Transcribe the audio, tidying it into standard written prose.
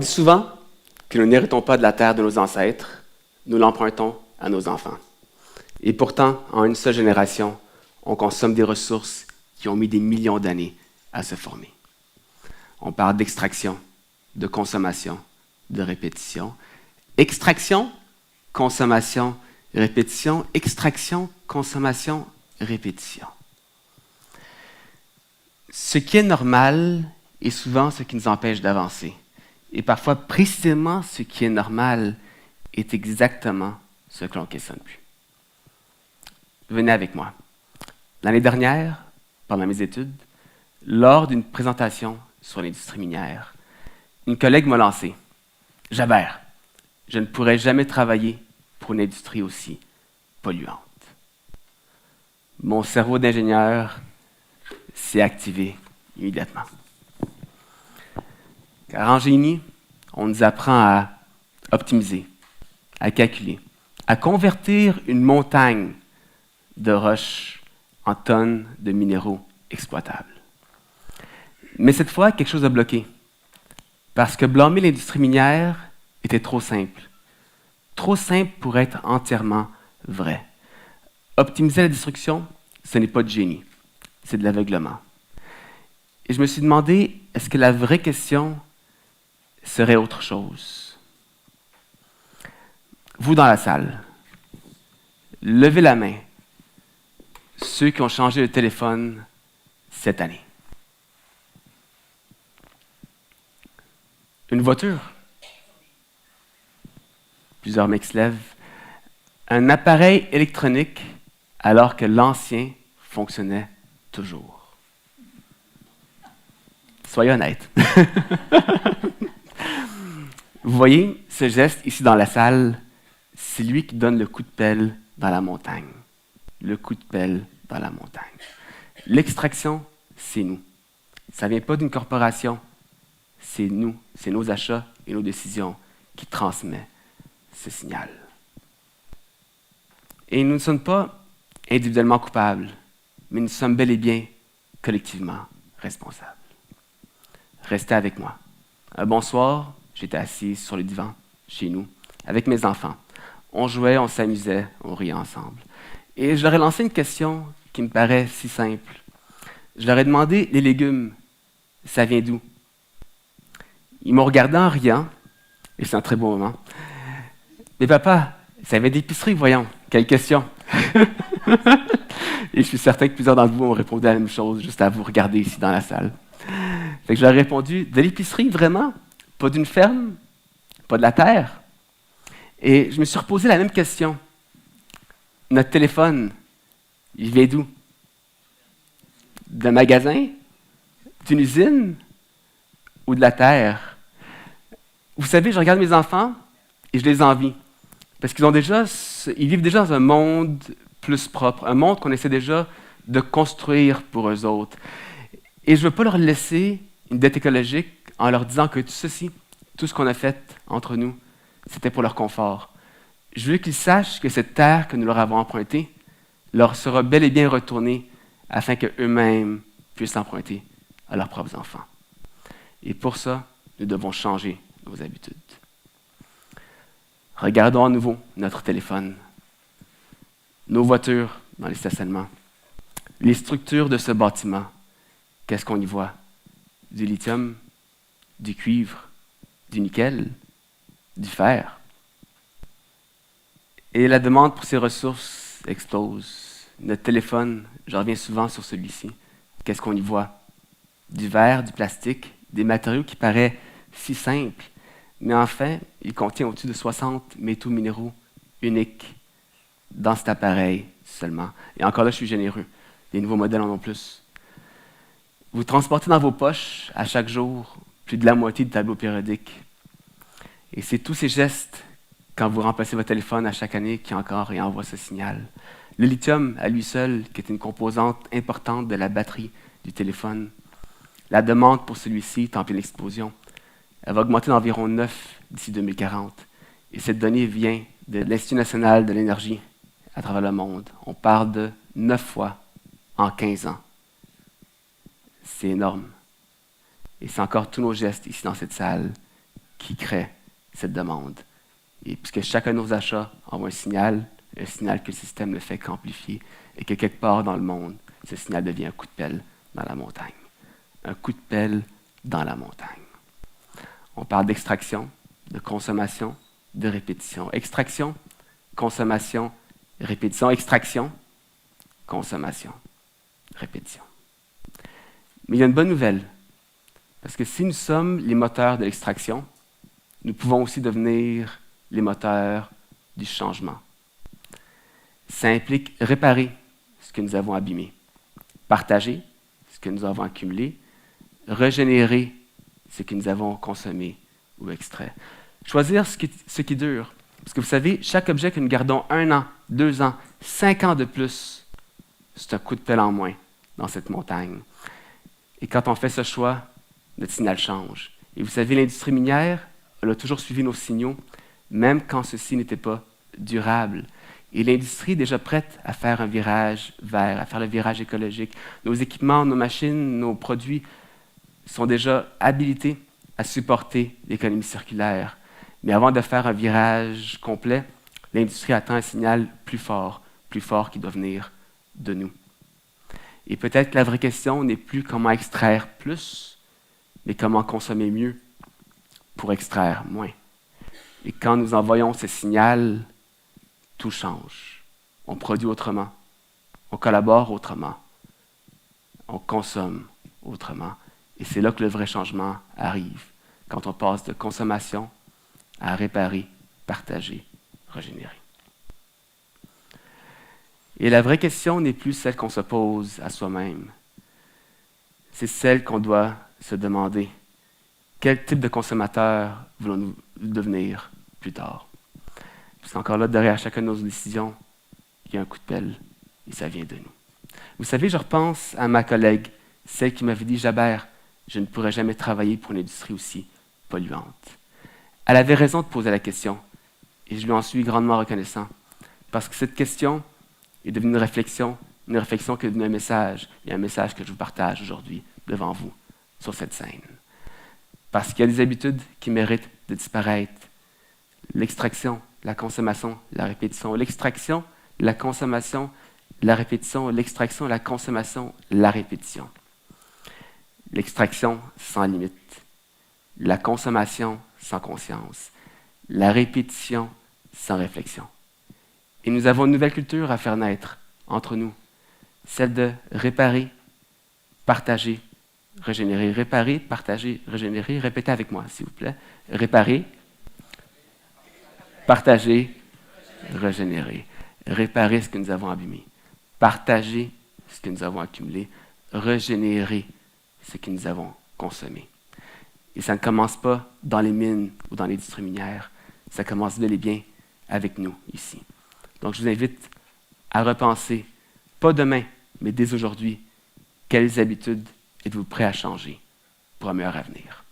dit souvent que nous n'héritons pas de la terre de nos ancêtres, nous l'empruntons à nos enfants. Et pourtant, en une seule génération, on consomme des ressources qui ont mis des millions d'années à se former. On parle d'extraction, de consommation, de répétition. Extraction, consommation, répétition. Extraction, consommation, répétition. Ce qui est normal est souvent ce qui nous empêche d'avancer. Et parfois, précisément, ce qui est normal est exactement ce que l'on ne questionne plus. Venez avec moi. L'année dernière, pendant mes études, lors d'une présentation sur l'industrie minière, une collègue m'a lancé. « Jabert, je ne pourrais jamais travailler pour une industrie aussi polluante. » Mon cerveau d'ingénieur s'est activé immédiatement. Car en génie, on nous apprend à optimiser, à calculer, à convertir une montagne de roches en tonnes de minéraux exploitables. Mais cette fois, quelque chose a bloqué. Parce que blâmer l'industrie minière était trop simple. Trop simple pour être entièrement vrai. Optimiser la destruction, ce n'est pas de génie, c'est de l'aveuglement. Et je me suis demandé, est-ce que la vraie question serait autre chose? Vous dans la salle, levez la main, ceux qui ont changé de téléphone cette année. Une voiture? Plusieurs mecs se lèvent. Un appareil électronique alors que l'ancien fonctionnait toujours. Soyez honnêtes. Vous voyez, ce geste ici dans la salle, c'est lui qui donne le coup de pelle dans la montagne. Le coup de pelle dans la montagne. L'extraction, c'est nous. Ça ne vient pas d'une corporation. C'est nous, c'est nos achats et nos décisions qui transmettent ce signal. Et nous ne sommes pas individuellement coupables, mais nous sommes bel et bien collectivement responsables. Restez avec moi. Un bon soir, j'étais assis sur le divan, chez nous, avec mes enfants. On jouait, on s'amusait, on riait ensemble. Et je leur ai lancé une question qui me paraît si simple. Je leur ai demandé, les légumes, ça vient d'où? Ils m'ont regardé en riant, et c'est un très beau moment. Mais papa, ça vient d'épicerie, voyons. Quelle question! Et je suis certain que plusieurs d'entre vous ont répondu à la même chose, juste à vous regarder ici dans la salle. Fait que je leur ai répondu, de l'épicerie, vraiment? Pas d'une ferme? Pas de la terre? Et je me suis reposé la même question. Notre téléphone, il vient d'où? D'un magasin? D'une usine? Ou de la terre? Vous savez, je regarde mes enfants et je les envie. Parce ils vivent déjà dans un monde plus propre, un monde qu'on essaie déjà de construire pour eux autres. Et je ne veux pas leur laisser une dette écologique en leur disant que tout ce qu'on a fait entre nous, c'était pour leur confort. Je veux qu'ils sachent que cette terre que nous leur avons empruntée leur sera bel et bien retournée afin qu'eux-mêmes puissent l'emprunter à leurs propres enfants. Et pour ça, nous devons changer nos habitudes. Regardons à nouveau notre téléphone, nos voitures dans les stationnements, les structures de ce bâtiment. Qu'est-ce qu'on y voit? Du lithium, du cuivre, du nickel, du fer. Et la demande pour ces ressources explose. Notre téléphone, je reviens souvent sur celui-ci. Qu'est-ce qu'on y voit? Du verre, du plastique, des matériaux qui paraissent si simples, mais enfin, il contient au-dessus de 60 métaux minéraux uniques dans cet appareil seulement. Et encore là, je suis généreux. Les nouveaux modèles en ont plus. Vous transportez dans vos poches, à chaque jour, plus de la moitié du tableau périodique. Et c'est tous ces gestes, quand vous remplacez votre téléphone à chaque année, qui encore et envoie ce signal. Le lithium, à lui seul, qui est une composante importante de la batterie du téléphone, la demande pour celui-ci est en pleine explosion. Elle va augmenter d'environ 9 d'ici 2040. Et cette donnée vient de l'Institut national de l'énergie à travers le monde. On parle de 9 fois en 15 ans. C'est énorme. Et c'est encore tous nos gestes ici dans cette salle qui crée cette demande. Et puisque chacun de nos achats envoie un signal que le système ne fait qu'amplifier, et que quelque part dans le monde, ce signal devient un coup de pelle dans la montagne. Un coup de pelle dans la montagne. On parle d'extraction, de consommation, de répétition. Extraction, consommation, répétition. Extraction, consommation, répétition. Mais il y a une bonne nouvelle, parce que si nous sommes les moteurs de l'extraction, nous pouvons aussi devenir les moteurs du changement. Ça implique réparer ce que nous avons abîmé, partager ce que nous avons accumulé, régénérer ce que nous avons consommé ou extrait. Choisir ce qui dure. Parce que vous savez, chaque objet que nous gardons 1 an, 2 ans, 5 ans de plus, c'est un coup de pelle en moins dans cette montagne. Et quand on fait ce choix, notre signal change. Et vous savez, l'industrie minière, elle a toujours suivi nos signaux, même quand ceux-ci n'étaient pas durables. Et l'industrie est déjà prête à faire un virage vert, à faire le virage écologique. Nos équipements, nos machines, nos produits sont déjà habilités à supporter l'économie circulaire. Mais avant de faire un virage complet, l'industrie attend un signal plus fort qui doit venir de nous. Et peut-être que la vraie question n'est plus comment extraire plus, mais comment consommer mieux pour extraire moins. Et quand nous envoyons ce signal, tout change. On produit autrement, on collabore autrement, on consomme autrement. Et c'est là que le vrai changement arrive, quand on passe de consommation à réparer, partager, régénérer. Et la vraie question n'est plus celle qu'on se pose à soi-même. C'est celle qu'on doit se demander. Quel type de consommateur voulons-nous devenir plus tard? Parce qu'encore là, derrière chacune de nos décisions, il y a un coup de pelle et ça vient de nous. Vous savez, je repense à ma collègue, celle qui m'avait dit « Jabert, je ne pourrais jamais travailler pour une industrie aussi polluante. » Elle avait raison de poser la question et je lui en suis grandement reconnaissant parce que cette question est devenue une réflexion qui est devenue un message et un message que je vous partage aujourd'hui devant vous sur cette scène. Parce qu'il y a des habitudes qui méritent de disparaître. L'extraction, la consommation, la répétition. L'extraction, la consommation, la répétition. L'extraction, la consommation, la répétition. L'extraction sans limite. La consommation sans conscience. La répétition sans réflexion. Et nous avons une nouvelle culture à faire naître entre nous. Celle de réparer, partager, régénérer. Réparer, partager, régénérer. Répétez avec moi, s'il vous plaît. Réparer, partager, régénérer. Réparer ce que nous avons abîmé. Partager ce que nous avons accumulé. Régénérer ce que nous avons consommé. Et ça ne commence pas dans les mines ou dans l'industrie minière. Ça commence bel et bien avec nous, ici. Donc, je vous invite à repenser, pas demain, mais dès aujourd'hui, quelles habitudes êtes-vous prêts à changer pour un meilleur avenir?